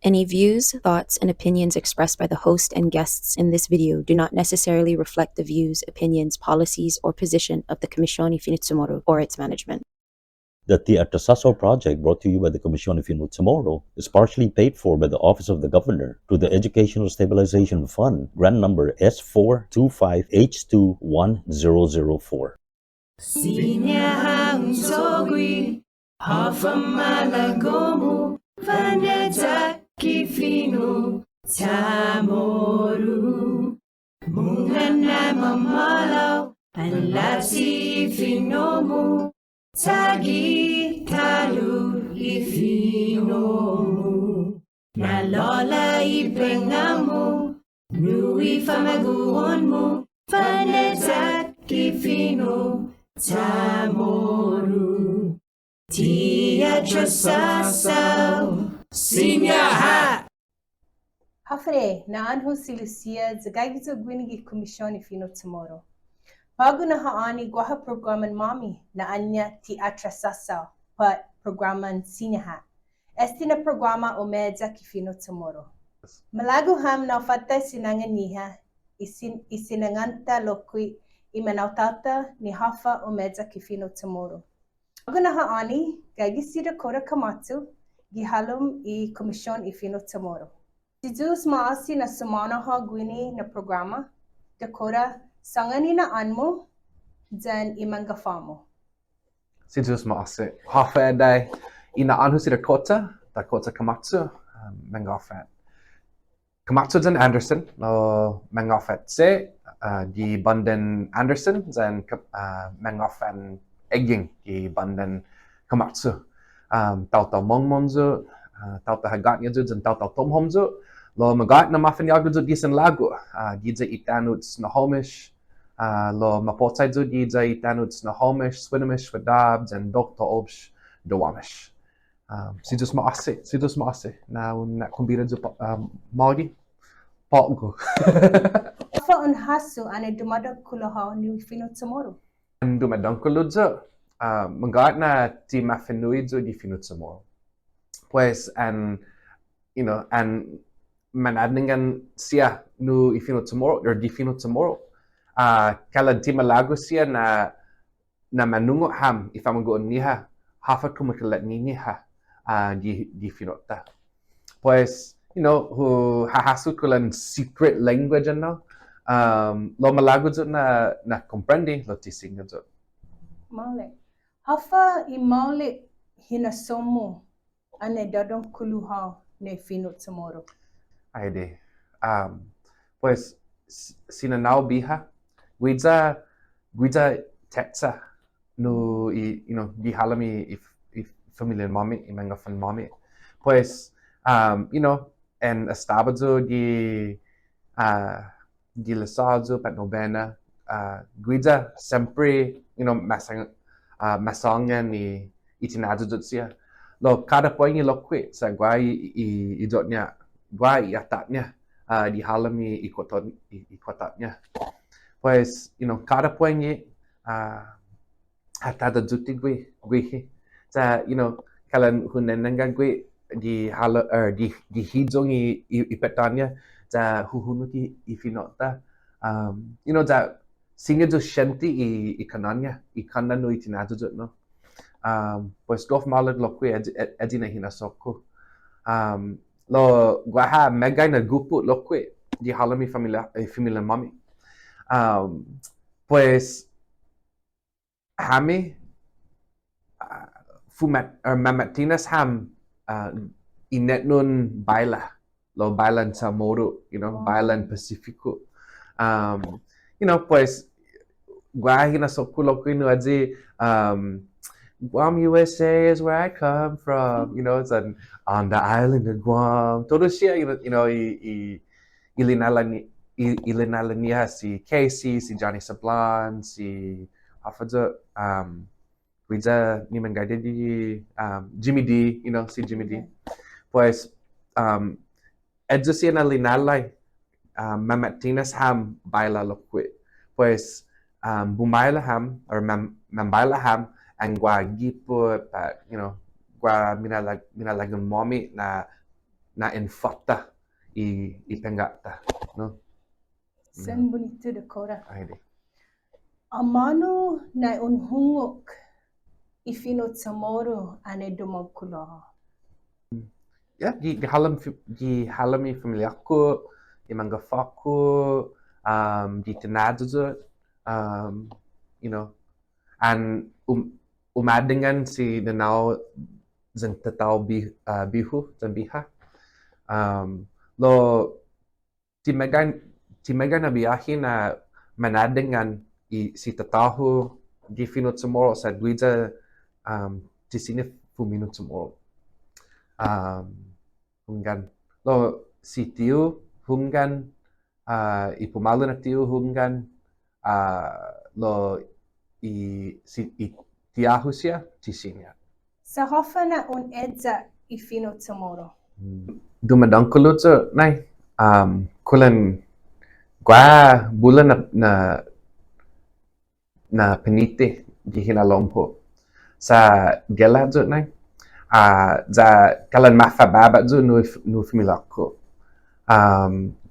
Any views, thoughts, and opinions expressed by the host and guests in this video do not necessarily reflect the views, opinions, policies, or position of the Commissione CHamoru or its management. The Atrasåsao project, brought to you by the Commissione CHamoru, is partially paid for by the Office of the Governor through the Educational Stabilization Fund, grant number S425H21004. Siña sogui, hafamalagomu, vaneta kifino, CHamoru, mungana mamalo, alasi finomu, tagi talu ifinomu, nalola ipengamu, nui famaguonmu, vaneta kifino, CHamoru, Atrasåsao, Siña. Hafre na anhu silusia zagagizo guini Commissione fino tomorrow. Bago na haani guha programan mami na anya Atrasåsao pa programan Siña. Este na programa omedza kifino tomorrow. Malagu ham na fata sinanganiha isinanganta lokui imanautata ni hafa omedza kifino tomorrow. Bago na haani gagisi Dakota Camacho gihalum I Commissione fino tomorrow. Si Diyos maasi na sumana ha guini na programa, Dakota, sangani na anmo, dyan imangafamo. Si Diyos maasi. Hafa eday ina anhu si Dakota Camacho, mangafat. Camacho dyan Anderson, no mangafat se, di banden Anderson, dyan mangafat egging, di banden Camacho. Tau mongmonzo, tau hagat niya dyan tau tomhomzo, lo magat na mafin yago dyan disan lagu, di dyan itanuts na homish, lo mapotay dyan di dyan itanuts na homish, swinamish, wadab, dyan dokto obsh, dawamish. Si Diyos maasi, na kumbira dyan magi, pago. Afa unhasu ane dumadag kulahaw ni fino tomorrow. Dumadang kulo dyan, magat na ti mafinui dyan di fino tomorrow. Pues manadningan siya no ifino tomorrow or di fino tomorrow. Kala di malago siya na manungo ham ifamagoon niya hafa kumakalat niya di finota. Pues hu hahasut ko lang secret language ano. Lo malago dyan na comprende lo teasing dyan. Male. Hafa imale hinasomo ane dadong kuluhaw ni fino tomorrow. Ay de. Pues sinanaw biha guida tetsa no di halami if familiar mami imanga fan mami. Pues en estabado di lasado pat nobena guida sempre masangan ni itinado siya. Lo kada poin lo kwe sa guai idotnya guai atatnya di halami ikotatnya. Pues kada poin atada juti guihi sa kalan hunenanga gui di hijong ipetanya sa huhunuti ifinota sa singa jo shenti ikananya ikanano itinado no. Pues gof malag lo kwe edi na hinasoko. Lo guaha megay na gupo lo kwe di halami familia mami. Pues hami mamatinas ham inet nun baila lo bailan CHamoru, bailan Pacifico. Pues guaha hinasoko lo kwe no adi Guam, USA is where I come from. It's on the island of Guam. Todo siya, ilinala niya si Casey, si Johnny Sablan, si Hafaza, Wiza niman gade di Jimmy D, si Jimmy D. Pues edyo siya na linalay mamatinas ham baila lokwe. Pues bumaila ham or mambaila ham ang gwa gipo gwa minalagang mommy na na infata I pengata, no? Sen bonito, Dakota. Ay, di. Amano na unhungok ifino CHamoru ane dumagkulaha. Yeah, di halami familia ko, di manggafa ko, di tinadzo, you know, and umadingan si nanao zan tatao bihu zan biha. Lo timegan na biyahe na manadingan si tataho di finot CHamoru sa guida tisine fuminot CHamoru. Hunggan lo si tio hunggan ipumalo na tio hunggan lo si tiaho siya Siña. Sa hofa na un edza ifino CHamoru. Dumadangkulo so nay kulan gua bulan na penite di hinalompo sa gela so nay za kalan mafababa so nu familako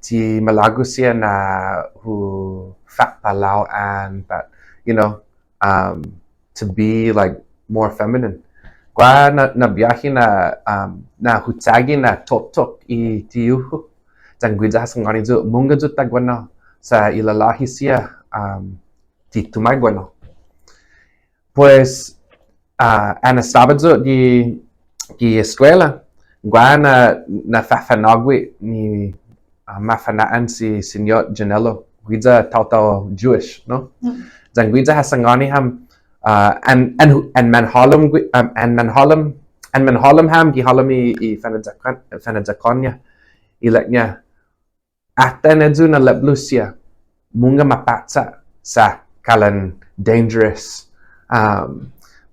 ti malago siya na hu fat palau and but you know to be like more feminine gua na biyahe na hutagi na totok I tiuhu dan guida hasangani so munga so tagwana sa ilalahi siya ti tumagwana pues anastaba so di eskwela gua na fafanagwi ni mafanaan si Senyor Janelo guida tau Jewish no dan guida hasangani ham and manhalem ham gihalami I fanadzakonya ileknya atenedzu na leblusia munga mapatsa sa kalan dangerous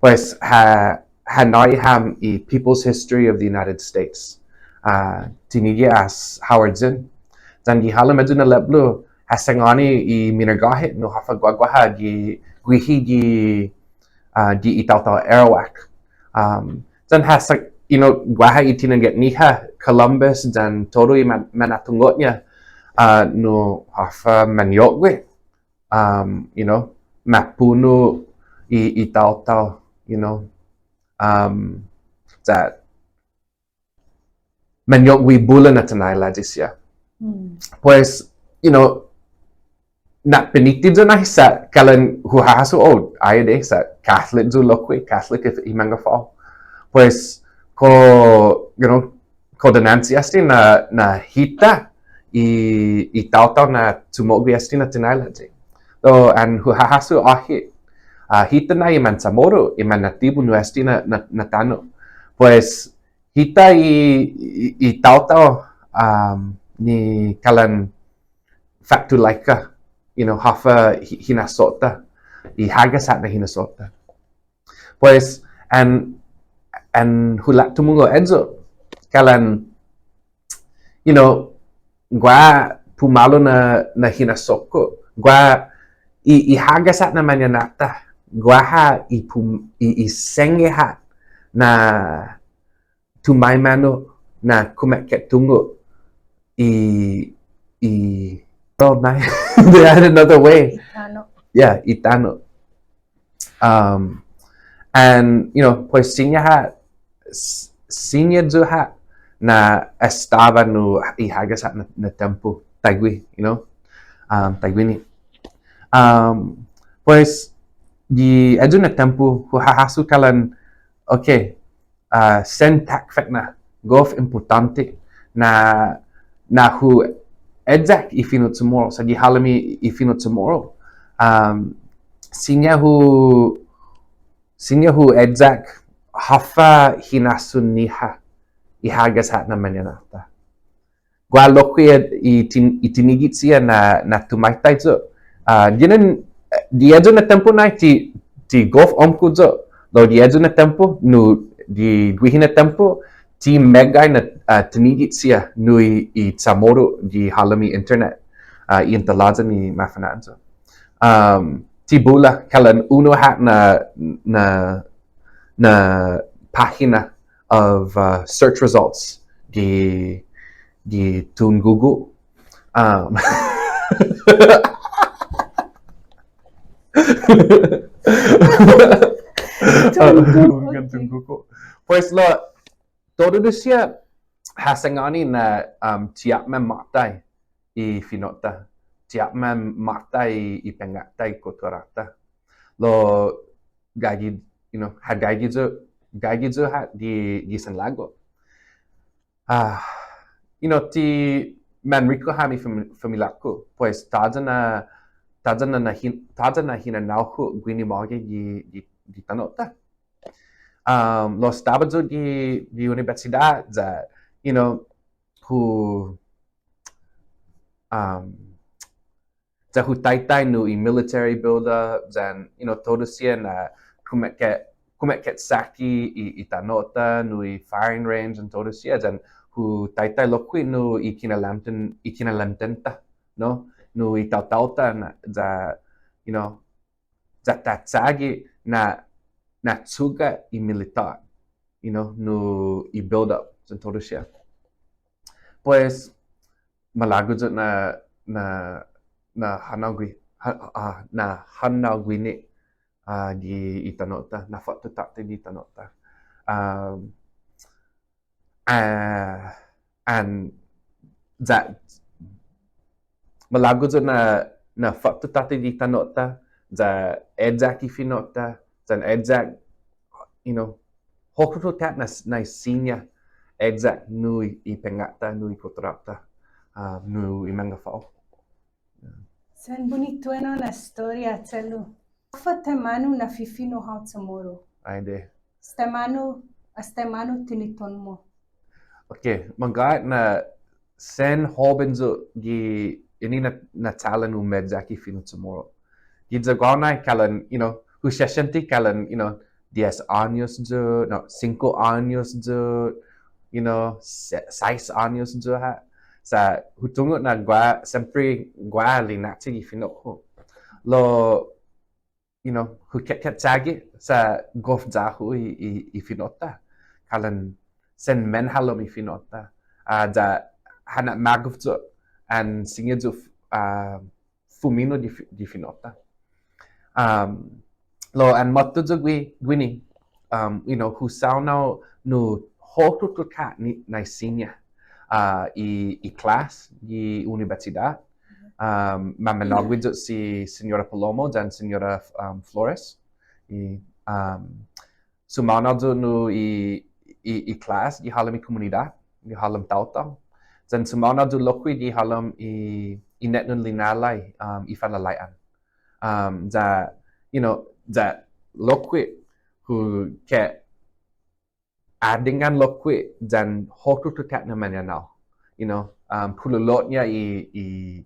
pues hanoi ham I People's History of the United States tinigi as Howard Zinn dan gihalamedzu na leblu hasangani I minargahit no hafa gwagwaha guihi di itauta Arawak dan hasang you know gwaha itinaget niha Columbus dan todo I manatungotnya no hafa manyogwe you know mapuno I itauta you know that manyogwe bulan na tanay ladisya pues you know na penitid so na sa kalan huhaso ayde sa Catholic zo lokwe Catholic if imangafal pues ko you know ko denancy asti na hita I tau na tumogwi asti na tinalaje so and huhaso hita na iman CHamoru iman natibu nu asti na tano pues hita I tau ni kalan factu laika you know hafa hinasota I hagasat na hinasota pues and hulak tumungo edzo kalan you know gua pumalo na hinasoko gua I hagasat na manyanata gua ha I sengehat na tumaimano na kumeket tungo I oh nice they had another way Itano. yeah itano and you know pues Siña zuha na estaba no ihagasat na tempo tagwi you know tagwini pues di edu na tempo huhahasu kalan okay sentak fekna golf importante na hu exact ifino CHamoru sa gihalami ifino CHamoru Siña hu exact hafa hinasuniha ihagasat na manyanata gua lokwe itinigit siya na tumaitay so diedzo na tempo na ti golf omkudzo lo diedzo na tempo nu di guihi na tempo ti megay na tinigit siya nu I CHamoru di halami internet I intalaza ni mafananzo ti bula kalan uno hat na pagina of search results di tun gugu. Bukan tun gugu. Pues lo todo dia hasangani na tiap mematai I finota. Tiap mematai I pengatai kotorata. Lo gagi, had gagi zo hat di San Lago. Ti Manrico hami familaku, pues tada na hinanauhu guini magi di tanota. Lo staba zo di universidad za, hu za hu taitai nu I military builder, then todo sia na kumet saki I tanota nu I firing range and todo sia, then hu taitai lokui nu I kinalamtenta, no? Nu I tautauta na za, za tatsagi na tsuga I militar, nu I build up and todo sia. Pues malago zo na hanau guini di itanota, na fatu tate di tanota. And that malago zo na fatu tate di tanota, za edzak I finota, zan edzak, hokuto tat na Siña, edzak nu I pengata, nu I kotorata, nu I mangafao. San bonito na storia telu. Fa temanu na fifino hao CHamoru. Aide. Stemanu tinitonmo. Okay, mangat na sen hobenzo ini na talan medzaki fino CHamoru. Gidza gaunai kalan, hu sheshanti kalan, 10 años jo, no, 5 años jo, 6 años jo ha. Sa hutungo na sempre gua linati fino ho. Lo, hu ket sagi sa gof zahu I finota. Kalan sen men halom I finota. Da hana maguf jo and singe jo fumino di finota. Lo and matto jo guini, hu sauna no hotu kat na Siña. I class di universidad, mamanagwi jo si Señora Palomo dan Señora Flores. Sumana jo no I class di halam I comunidad, di halam tautau. Dan sumana jo lokwi di halam I netnun linalai I fanalaian. Za lokwi hu ke adingan lokwi dan hotu tukat na manyanau. Kululotnya I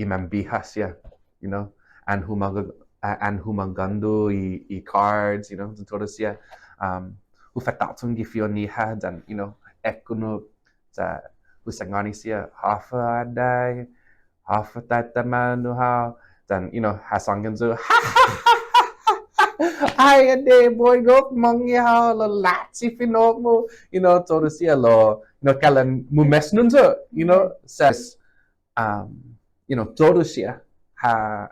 mambihas ya, and humangando I cards, todo sia hu fatatung di fioniha dan ekuno za husangani sia hafa adai, hafa tatamanu hao dan hasangan zo ai ade boy gop mangi hao lo latsi finok mo todo sia lo kalan mu mesnun zo says todo sia ha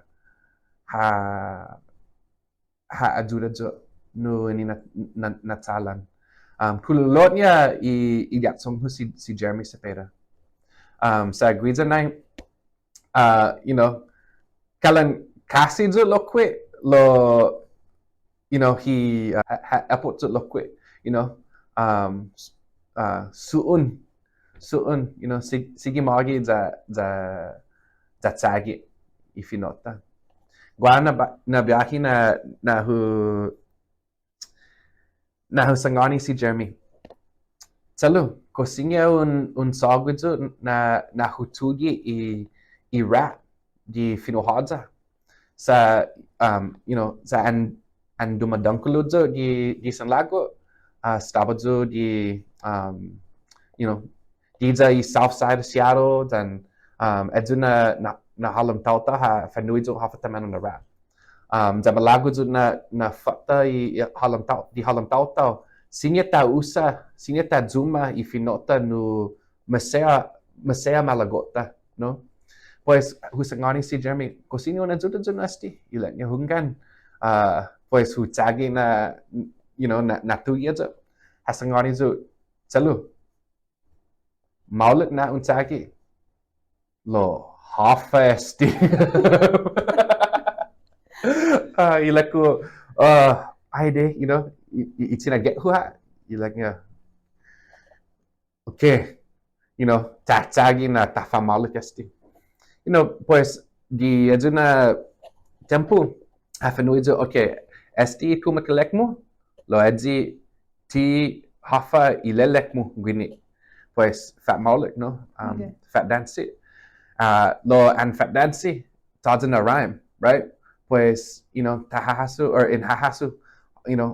ajuda jo no ini na talan kululotnya I gatsong hu si Jeremy Cepeda sa guiza nai kalan kasi jo lokwe lo he apot jo lokwe suun sige magi za tsagi I finota gua na biyahi na hu sangani si Jeremy salu ko Siña un sagwizo na hutugi I rap di finohadza sa sa an dumadangkuludzo di San Lago stabadzo di didza I south side of Seattle dan edzu na halam tauta ha fanuidzo hafatamano na rap. Da malago zo na fata I halam tau Siña ta zuma y finota no masaya malagota, no? Pues husangani si Jeremy, cocino na juda junasti, ilan niya hunggan. Pues hutagi na, na tuya jo. Hasangani jo, salu. Maulet na untagi. Lo, half-asti. Ilaku, ay de, itina get hua. Ilaknya, okay, tatagi na tafamaulet asti. Pues di na tempo hafanuizo okay esti kumakalekmo lo edzi ti hafa ilelekmo guini pues fat maulik no fat dancy lo and fat dancy doesn't rhyme right pues tahahasu or in hahasu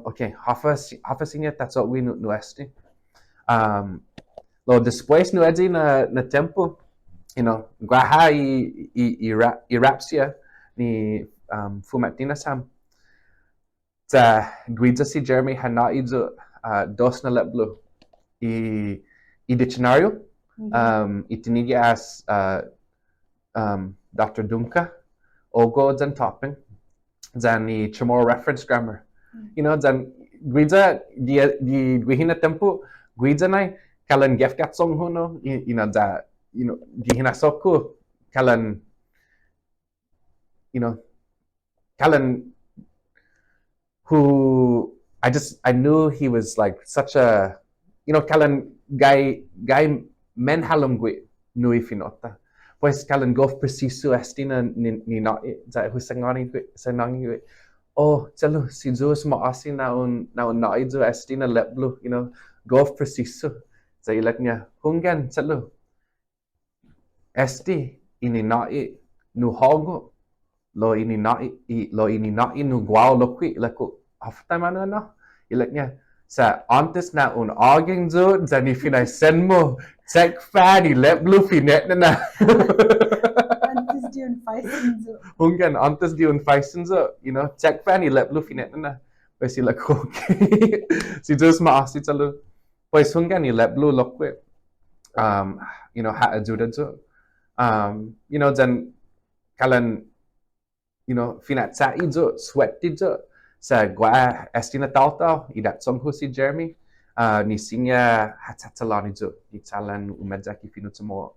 okay hafa sinya that's what we no esti lo después no edzi na tempo guaha i rapsia ni fumatina sam ta guida si Jeremy hana izo dos na leblo i diccionario itinigi as Dr. Dunka ogo dan topping dan ni CHamoru reference grammar dan guida di guihina tempo guida nai kalan gefkat song hono da di hinasoku kalan kalan who I knew he was like such a kalan guy men halum gui nui finota pues kalan gof preciso estina ni na za husangani sanangi gui chalo si jos ma asi na un naizo estina leblu gof preciso za ilaknya hungan chalo esti ini nai nu hogo lo ini nai nu guau lokwi laku afta mana na ilaknya sa antes na un aging zo zani finai senmo check fan i leblu finet na Antes di un faisen zo. Hungan antes di un faisen zo check fan i leblu finet na pues ilaku okay si jos ma asi chalo pues hungan i leblu lokwi ha ajuda zo dan kalan finat sa izo sweat izo sa gua estina tau idat songhu si Jeremy ni Siña hatatalan izo di talan umedzaki finu tamo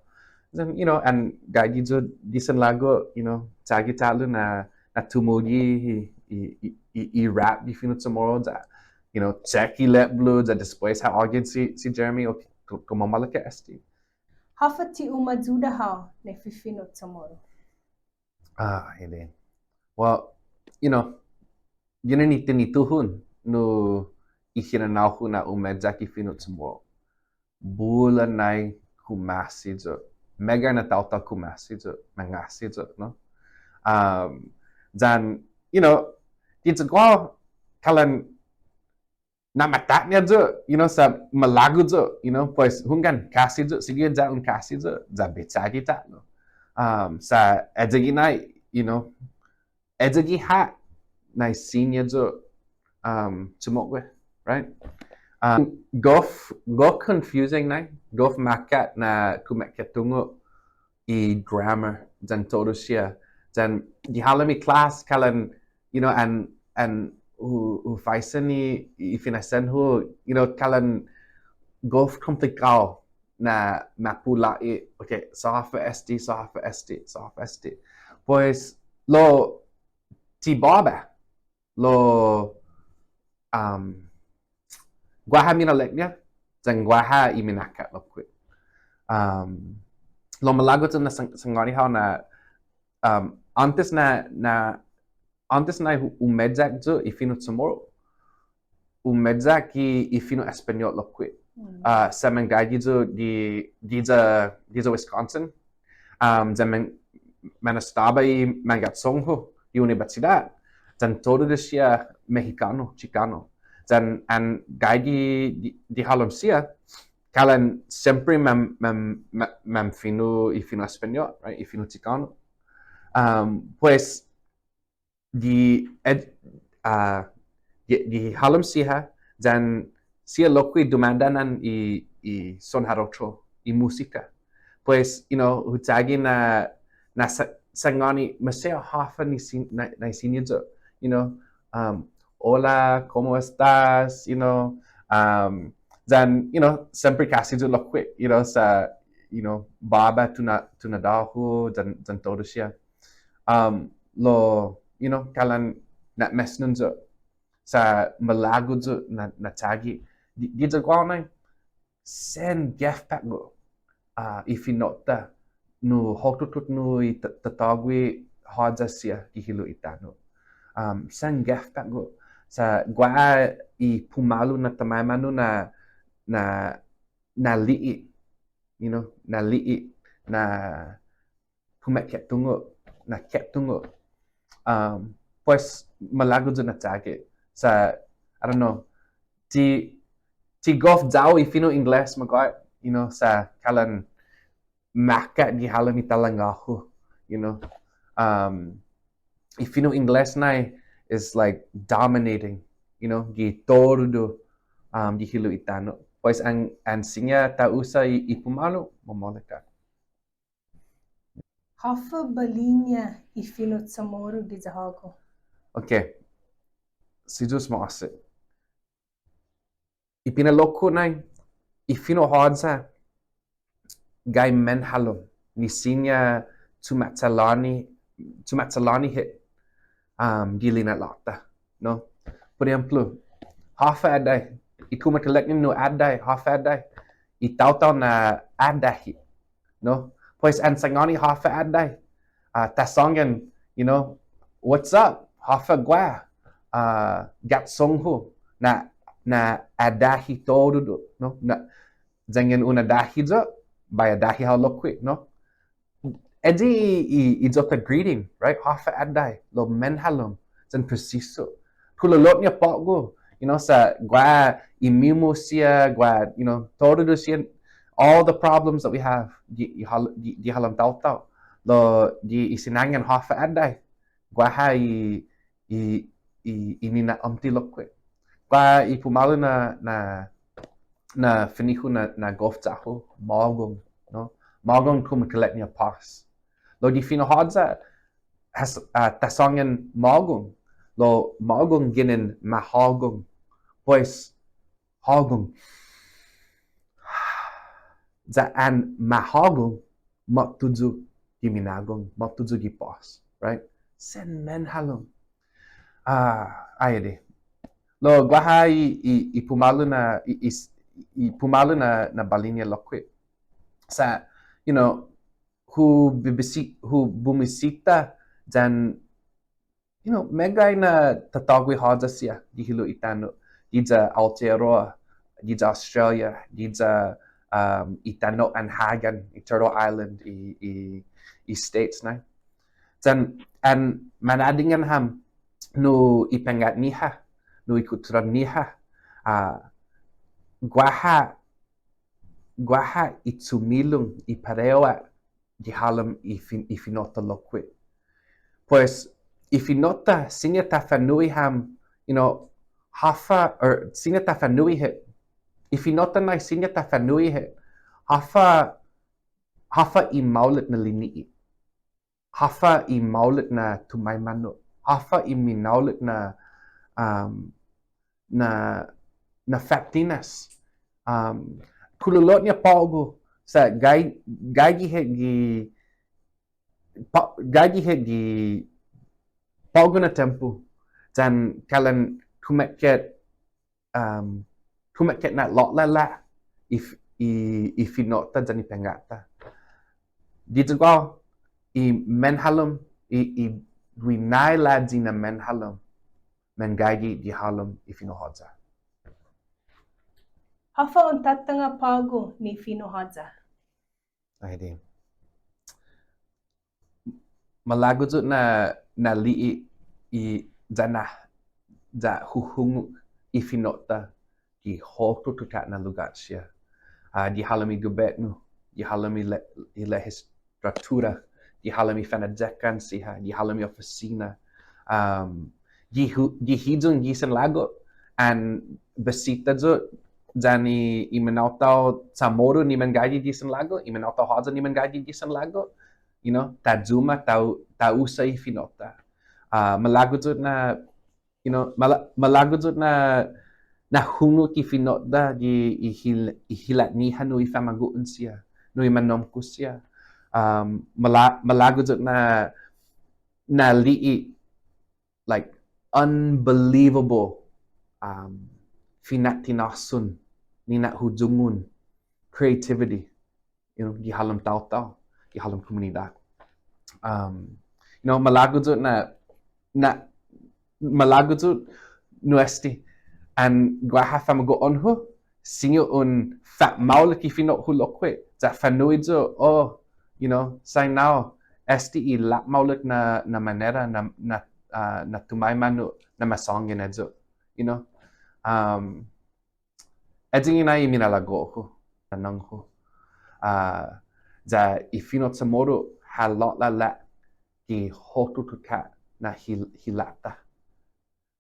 then and gagi izo disan lagu tagi talu na tumugi i rap di finu tamo da check i let blue da displays how again si Jeremy o como malaka esti Hafa ti umajuda ha ne fifino tomorrow. Ini. Well, yun ni tuhun no ihinanahu na umedzaki fino tomorrow. Bulan nai kumasi jo. Mega na tauta kumasi jo. Mangasi jo, no? Dan, dito ko kalan na mataknya jo, sa malagu jo, pues hungan kasi jo, sige ja un kasi jo, ja betsagi ta, no? Sa edzagi nai, edzagi ha, nai Siña jo, tumokwe, right? Gof confusing nai, gof makat na kumeketungo i grammar, dan todo siya, dan di halami class kalan, and who faisen ni ifinasen hu kalan gof complicado na mapula okay sahafa esti pues lo tibaba lo guaha mina leknya dan guaha iminakat lo kwit lo malago na sangani how na antes na umedzak jo ifino tomorrow umedzak ifino español lo kwit sa mangagi jo di Wisconsin manastaba i mangatsongho di universidad dan todo de sia mexicano chicano dan and gagi di halom sia kalan sempre mam fino ifino español right ifino chicano pues di halom siha dan sia loku dumandanan i son harocho i música. Pues, hutagi na sangani maseo hafa na isinyo, hola, ¿cómo estás? Then, sempre kasi jo loku, sa, baba tunadahu, dan todo siya. Kalan na mesnun jo sa malago jo na tagi. Di jo gwanay, sen gef pak go. Ifinota no hotutut no tatagwi haja siya ihilo itano. Sen gef pak go sa gwa I pumalu na tamamano na li'i, na li'i na pumek tungo na tungo. Pues malago jo na tagi sa I don't know ti golf jao ifino Ingles magay sa kalan maka di halami talangahu ifino Ingles na is like dominating gi todo di hilo itano pues ang Siña ta usa ipumalo momoleka. Hafa balinha ifino CHamoru di zahago. Okay. Sijus mo ase. Ipinaloko na ifino hodza gay menhalom ni Siña tumatsalani hit gili na lata, no? Por ejemplo, hafa aday ikumakaleknin no aday hafa aday itautaw na adahi, no? Pues ang sangani hafa aday tasongan, what's up? Hafa gwa gatsongho na adahi todo, no? Na jangan una dahi jo by adahi how lokwi, no? Edi idzota greeting, right? Hafa aday lo menhalom jan preciso. Kulolot niya pago, sa gwa imimo siya gwa, todo siya all the problems that we have di halam tau lo di isinangan hafa aday gwa ha inina lokwi. Gwa ipumalo na finihu na golf taho magong, no? Magong kumakalek niya pas. Lo di finohodza tasongan magong lo magong ginin mahagong pues hagong za an mahagong maktuju giminagong maktuju gipas, right? Sen men halong ayade lo gwaha ipumalo na balinya lokwi sa hu bumisita dan megay na tatagwi haja siya dihilo itano dija Aotearoa dija Australia dija itano and Hagan Turtle Island i states na dan an manadingan ham no ipengat niha no ikutran niha gwaha itumilung iparewa dihalam ifinota lokwi. Pues ifinota Siña tafanui ham, hafa or Siña tafanui hit. Ifinota na Siña tafanui hit. Hafa imaulit na linii. Hafa imaulit na tumaymano. Hafa iminaulit na fatinas. Kululot niya pago sa gagi gi pago na tempo dan kalan kumeket na lotlala ifinota dan ipengata dito ko I menhalom I winay ladzi na menhalom mengagi di halom ifinohodza. Hafa on tatanga pago ni finohodza. Aydi. Malago jo na li'i I dana da huhungu ifinota di hoto tuta na lugar siya. Di halami gubetnu, di halami legislatura, di halami fanadekan siya, di halami oficina. Di hidung gisan lago an besita jo dan imenautaw CHamoru ni mengaji di san lago, imenautaw haza ni mengaji di san lago, tadzuma tausay finota. Malagudot na, malagudot na hunu ki finota di ihilat ni hanu ifamaguun siya, no imanomkus siya. Malagudot na liit, like unbelievable finatinasun nina hujungun creativity gihalam tao gihalam komunidad malagudot na malagudot nuesti and guahafa mago onhu sinyo un fat maul ki finot hulokwe za fanuidzo say now esti la maulet na manera na tumay manu na masongin edzo eding ina iminalago ko nanang ko za ifinot CHamoru halot la ki hotutuka na hilata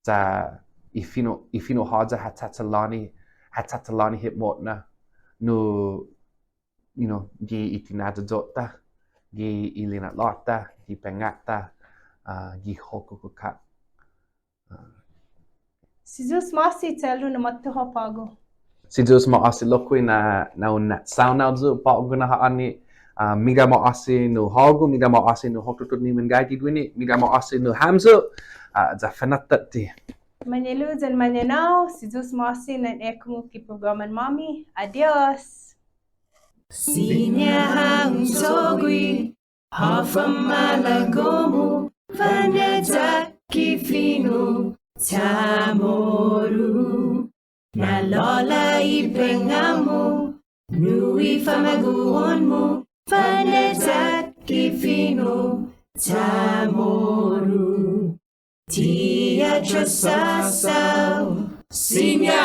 za ifino haja hatatalani hitmotna no gi itinadota gi ilina lota gi pengata gi hokukuka Si Zeus masi telu na matuha pago. Si Zeus maasi lokui na unat sauna zu pago na haani miga maasi no hagu miga maasi no hokutut ni mengaji guini miga maasi no hamzu za fanatati. Manyalu dan manyanao, si Zeus masi na ekungu ki programan mami. Adios. Siña hang sogui, hafamalagomu, vanedzaki finu, CHamoru. Nalola ipengamu, nui famaguonmu, vanedzaki finu, CHamoru. Atrasåsao, Siña